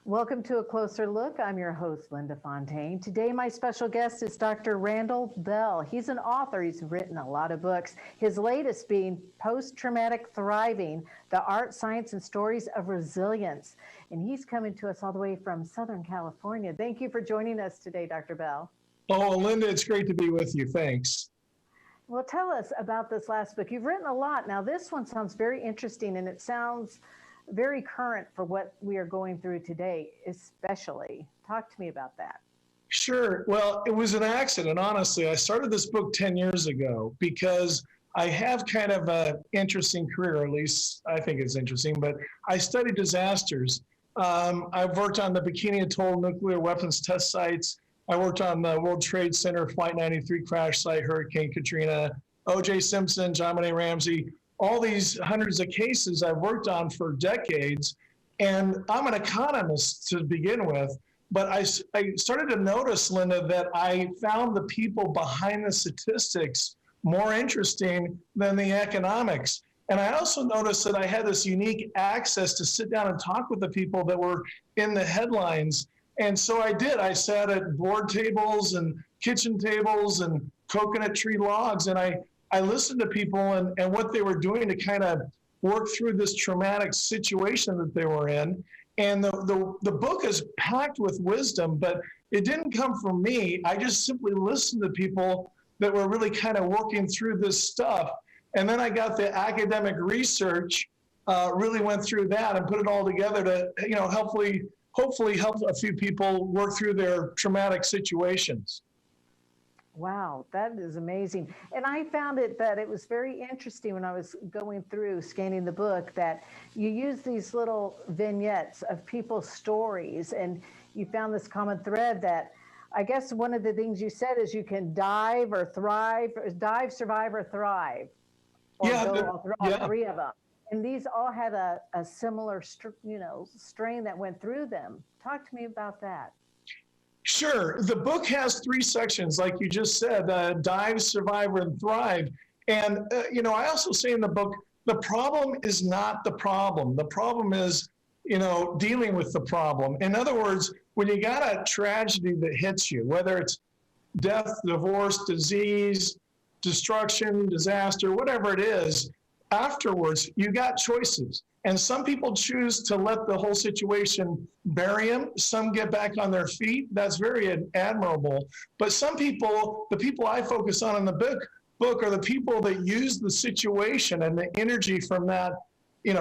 Welcome to A Closer Look. I'm your host, Linda Fontaine. Today, my special guest is Dr. Randall Bell. He's an author. He's written a lot of books, his latest being Post-Traumatic Thriving, The Art, Science, and Stories of Resilience. And he's coming to us all the way from Southern California. Thank you for joining us today, Dr. Bell. Oh, Linda, it's great to be with you. Thanks. Well, tell us about this last book. You've written a lot. Now, this one sounds very interesting, and it sounds very current for what we are going through today, especially. Talk to me about that. Sure. Well, it was an accident, honestly. I started this book 10 years ago because I have kind of an interesting career, or at least I think it's interesting, but I studied disasters. I've worked on the Bikini Atoll nuclear weapons test sites. I worked on the World Trade Center Flight 93 crash site, Hurricane Katrina, O.J. Simpson, John Benet Ramsey, all these hundreds of cases I've worked on for decades. And I'm an economist to begin with, but I started to notice, Linda, that I found the people behind the statistics more interesting than the economics. And I also noticed that I had this unique access to sit down and talk with the people that were in the headlines. And so I did. I sat at board tables and kitchen tables and coconut tree logs, and I listened to people and what they were doing to kind of work through this traumatic situation that they were in. And the book is packed with wisdom, but it didn't come from me. I just simply listened to people that were really kind of working through this stuff. And then I got the academic research, really went through that and put it all together to, hopefully help a few people work through their traumatic situations. Wow, that is amazing. And I found that it was very interesting when I was going through scanning the book that you use these little vignettes of people's stories, and you found this common thread that I guess one of the things you said is you can dive or thrive, dive, survive, or thrive. Or all three of them. And these all had a similar, strain that went through them. Talk to me about that. Sure. The book has three sections, like you just said, dive, survive, and thrive. And, I also say in the book, the problem is not the problem. The problem is, dealing with the problem. In other words, when you got a tragedy that hits you, whether it's death, divorce, disease, destruction, disaster, whatever it is, afterwards, you got choices. And some people choose to let the whole situation bury them. Some get back on their feet. That's very admirable. But some people, the people I focus on in the book are the people that use the situation and the energy from that,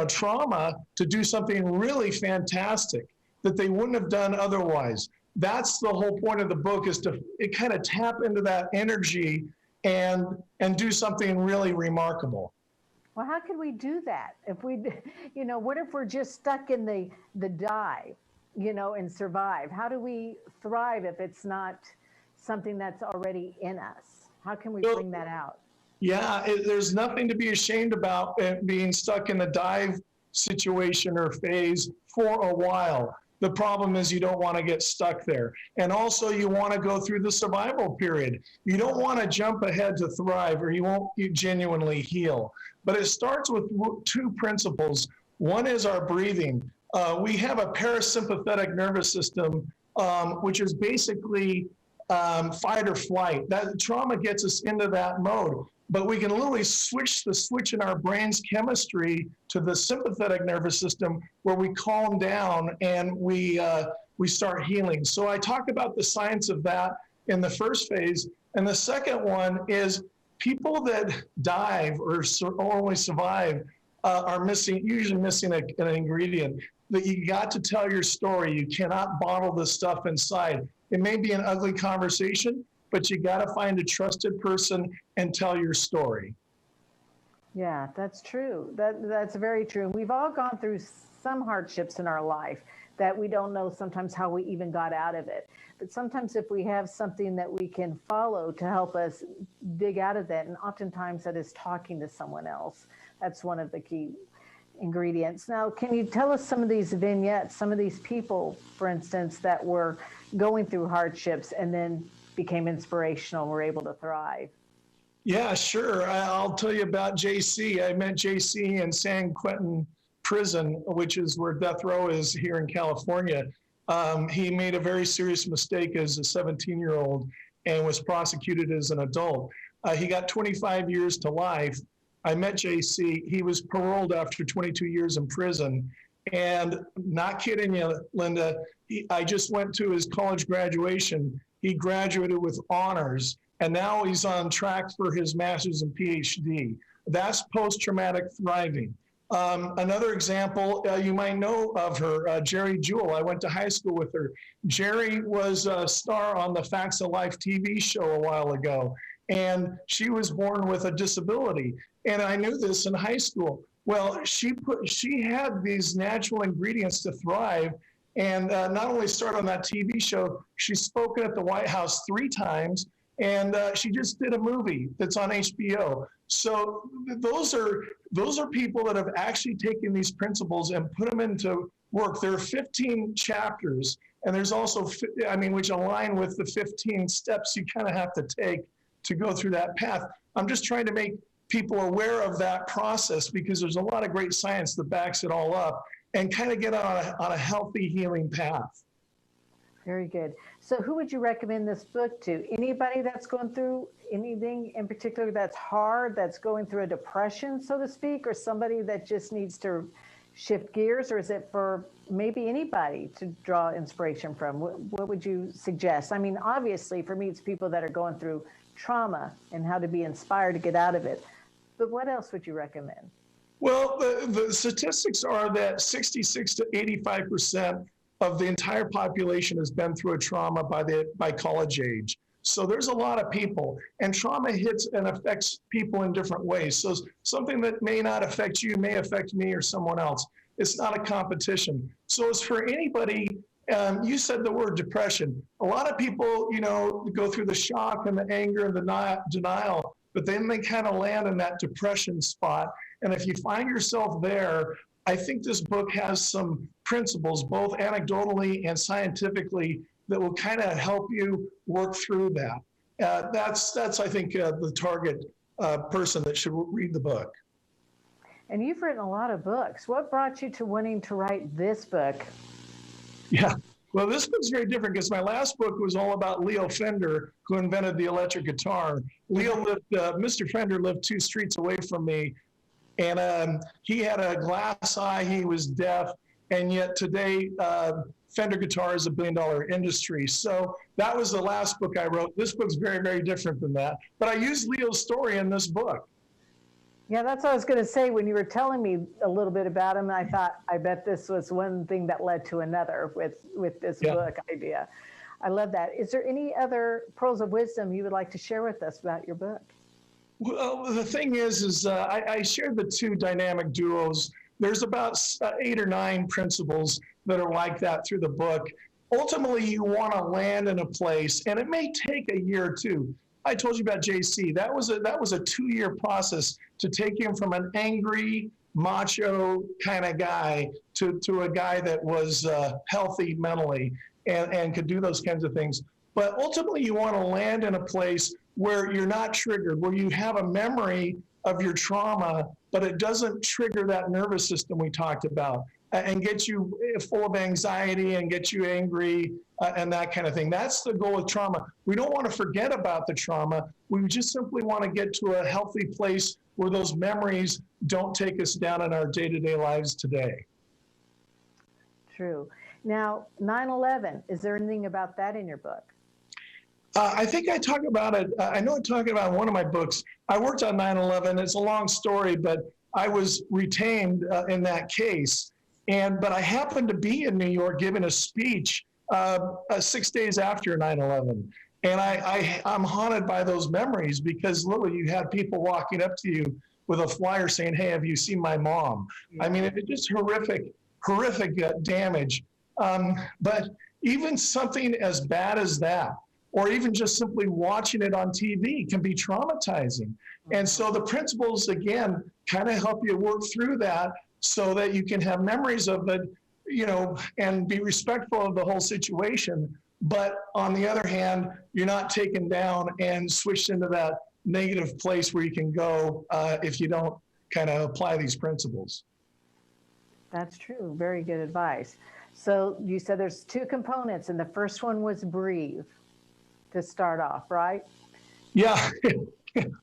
trauma to do something really fantastic that they wouldn't have done otherwise. That's the whole point of the book, is to kind of tap into that energy and do something really remarkable. Well, how can we do that? If we, what if we're just stuck in the dive, and survive? How do we thrive if it's not something that's already in us? How can we bring that out? Yeah, there's nothing to be ashamed about being stuck in the dive situation or phase for a while. The problem is you don't want to get stuck there. And also you want to go through the survival period. You don't want to jump ahead to thrive, or you won't genuinely heal. But it starts with two principles. One is our breathing. We have a parasympathetic nervous system, which is basically fight or flight. That trauma gets us into that mode. But we can literally switch the switch in our brain's chemistry to the sympathetic nervous system, where we calm down and we start healing. So I talk about the science of that in the first phase. And the second one is people that dive or only survive are usually missing an ingredient. That you got to tell your story. You cannot bottle this stuff inside. It may be an ugly conversation, but you got to find a trusted person and tell your story. Yeah, that's true. That's very true. We've all gone through some hardships in our life that we don't know sometimes how we even got out of it. But sometimes if we have something that we can follow to help us dig out of that, and oftentimes that is talking to someone else, that's one of the key ingredients. Now, can you tell us some of these vignettes, some of these people, for instance, that were going through hardships and then became inspirational and were able to thrive? Yeah, sure. I'll tell you about JC. I met JC in San Quentin Prison, which is where death row is here in California. He made a very serious mistake as a 17-year-old and was prosecuted as an adult. He got 25 years to life. I met JC. He was paroled after 22 years in prison. And not kidding you, Linda, I just went to his college graduation. He graduated with honors, and now he's on track for his master's and PhD. That's post-traumatic thriving. Another example, you might know of her, Jerry Jewell. I went to high school with her. Jerry was a star on the Facts of Life TV show a while ago, and she was born with a disability. And I knew this in high school. Well, she had these natural ingredients to thrive, and not only starred on that TV show, she's spoken at the White House 3 times, and she just did a movie that's on HBO. So those are people that have actually taken these principles and put them into work. There are 15 chapters, and there's also, which align with the 15 steps you kind of have to take to go through that path. I'm just trying to make people aware of that process, because there's a lot of great science that backs it all up, and kind of get on a healthy healing path. Very good. So who would you recommend this book to? Anybody that's going through anything in particular that's hard, that's going through a depression, so to speak, or somebody that just needs to shift gears, or is it for maybe anybody to draw inspiration from? What would you suggest? I mean, obviously for me, it's people that are going through trauma and how to be inspired to get out of it. But what else would you recommend? Well, the statistics are that 66 to 85% of the entire population has been through a trauma by college age. So there's a lot of people, and trauma hits and affects people in different ways. So something that may not affect you may affect me or someone else. It's not a competition. So as for anybody, you said the word depression. A lot of people, go through the shock and the anger and the denial, but then they kind of land in that depression spot. And if you find yourself there, I think this book has some principles, both anecdotally and scientifically, that will kind of help you work through that. That's I think, the target person that should read the book. And you've written a lot of books. What brought you to wanting to write this book? Yeah, well, this book's very different because my last book was all about Leo Fender, who invented the electric guitar. Mr. Fender lived 2 streets away from me, and he had a glass eye, he was deaf, and yet today, Fender guitar is $1 billion industry. So that was the last book I wrote. This book's very, very different than that. But I used Leo's story in this book. Yeah, that's what I was going to say. When you were telling me a little bit about him, I thought, I bet this was one thing that led to another with this book idea. I love that. Is there any other pearls of wisdom you would like to share with us about your book? Well, the thing is I shared the 2 dynamic duos. There's about 8 or 9 principles that are like that through the book. Ultimately, you want to land in a place, and it may take a year or 2. I told you about JC. That was a 2-year process to take him from an angry, macho kind of guy to a guy that was healthy mentally and could do those kinds of things. But ultimately, you want to land in a place where you're not triggered, where you have a memory of your trauma, but it doesn't trigger that nervous system we talked about and get you full of anxiety and get you angry and that kind of thing. That's the goal of trauma. We don't want to forget about the trauma. We just simply want to get to a healthy place where those memories don't take us down in our day-to-day lives today. True. Now, 9/11, is there anything about that in your book? I think I talk about it. I know I'm talking about one of my books. I worked on 9/11. It's a long story, but I was retained in that case. But I happened to be in New York giving a speech 6 days after 9/11. And I'm haunted by those memories because literally you had people walking up to you with a flyer saying, "Hey, have you seen my mom?" Yeah. I mean, it's just horrific damage. But even something as bad as that, or even just simply watching it on TV, can be traumatizing. And so the principles, again, kind of help you work through that so that you can have memories of it, and be respectful of the whole situation. But on the other hand, you're not taken down and switched into that negative place where you can go if you don't kind of apply these principles. That's true. Very good advice. So you said there's two components, and the first one was breathe to start off, right? Yeah,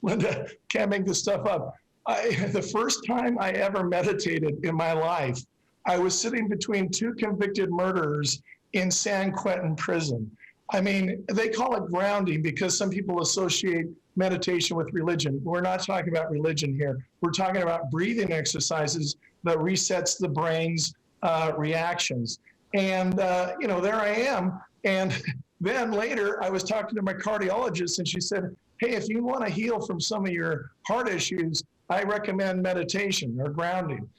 Linda, can't make this stuff up. The first time I ever meditated in my life, I was sitting between two convicted murderers in San Quentin prison. I mean, they call it grounding because some people associate meditation with religion. We're not talking about religion here. We're talking about breathing exercises that resets the brain's reactions. And, there I am. And then later, I was talking to my cardiologist, and she said, hey, if you want to heal from some of your heart issues, I recommend meditation or grounding.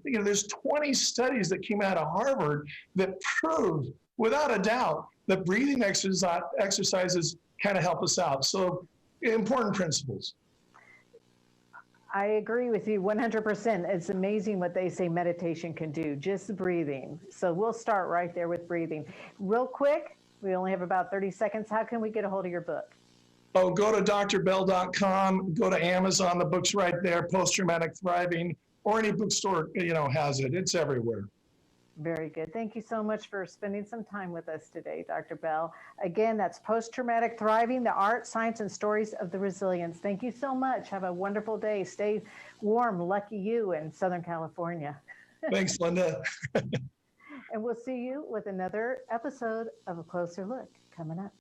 There's 20 studies that came out of Harvard that prove, without a doubt, that breathing exercises kind of help us out. So, important principles. I agree with you 100%. It's amazing what they say meditation can do, just breathing. So we'll start right there with breathing. Real quick, we only have about 30 seconds. How can we get a hold of your book? Oh, go to drbell.com, go to Amazon, the book's right there, Post-Traumatic Thriving, or any bookstore, has it. It's everywhere. Very good. Thank you so much for spending some time with us today, Dr. Bell. Again, that's Post-Traumatic Thriving, the Art, Science, and Stories of the Resilience. Thank you so much. Have a wonderful day. Stay warm. Lucky you in Southern California. Thanks, Linda. And we'll see you with another episode of A Closer Look coming up.